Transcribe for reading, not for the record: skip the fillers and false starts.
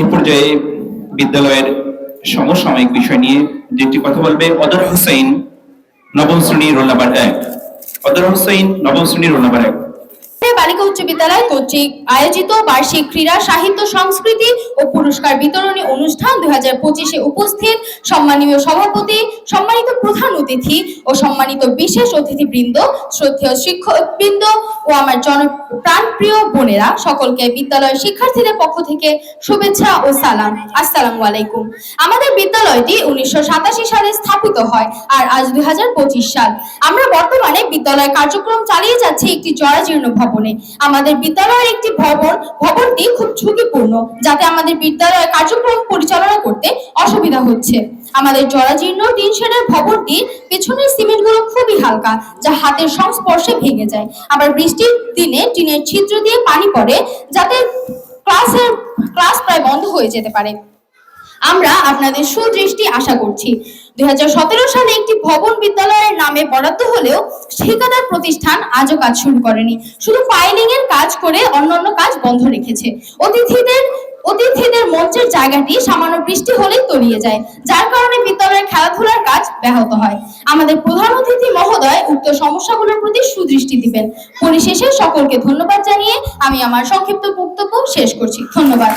এ পর্যায়ে বিদ্যালয়ের সমসাময়িক বিষয় নিয়ে যেটি কথা বলবে অদর হোসেন, নবম শ্রেণী রোল নাম্বার 1। অদর হোসেন, নবম শ্রেণী রোল নাম্বার 1। বালিকা উচ্চ বিদ্যালয় কর্তৃক আয়োজিত বার্ষিক ক্রীড়া, সাহিত্য, সংস্কৃতি ও পুরস্কার বিতরণী অনুষ্ঠান 2025-এ উপস্থিত সম্মানীয় সভাপতি, সম্মানিত প্রধান অতিথি ও সম্মানিত বিশেষ অতিথিবৃন্দ, শ্রদ্ধেয় শিক্ষকবৃন্দ ও আমার প্রাণপ্রিয় বোনেরা, সকলকে বিদ্যালয়ের শিক্ষার্থীদের পক্ষ থেকে শুভেচ্ছা ও সালাম। আসসালামু আলাইকুম। আমাদের বিদ্যালয়টি 1987 সালে স্থাপিত হয় আর আজ 2025 সাল। আমরা বর্তমানে বিদ্যালয় কার্যক্রম চালিয়ে যাচ্ছি একটি জরাজীর্ণ ভবনে। আমাদের বিদ্যালয়ের একটি ভবনটি খুব ঝুঁকিপূর্ণ, যাতে আমাদের বিদ্যালয়ের কার্যক্রম পরিচালনা করতে অসুবিধা হচ্ছে। আমাদের জরাজীর্ণ টিন শেডের ভবনটির পেছনের সিমেন্টগুলো খুবই হালকা, যা হাতের সংস্পর্শে ভেঙে যায়। আবার বৃষ্টির দিনে টিনের ছিদ্র দিয়ে পানি পড়ে, যাতে ক্লাস প্রায় বন্ধ হয়ে যেতে পারে। আমরা আপনাদের সুদৃষ্টি আশা করছি। 2017 সালে একটি ভবন বিদ্যালয়ের নামে বরাদ্দ হলেও ঠিকাদার প্রতিষ্ঠান আজও কাজ শুরু করেনি, শুধু ফাইলিং এর কাজ করে অন্যান্য কাজ বন্ধ রেখেছে। অতিথিদের মঞ্চের জায়গাটি সামান্য বৃষ্টি হলেই তলিয়ে যায়, যার কারণে বিদ্যালয়ের খেলাধুলার কাজ ব্যাহত হয়। আমাদের প্রধান অতিথি মহোদয় উক্ত সমস্যাগুলোর প্রতি সুদৃষ্টি দিবেন। পরিশেষে সকলকে ধন্যবাদ জানিয়ে আমি আমার সংক্ষিপ্ত বক্তব্য শেষ করছি। ধন্যবাদ।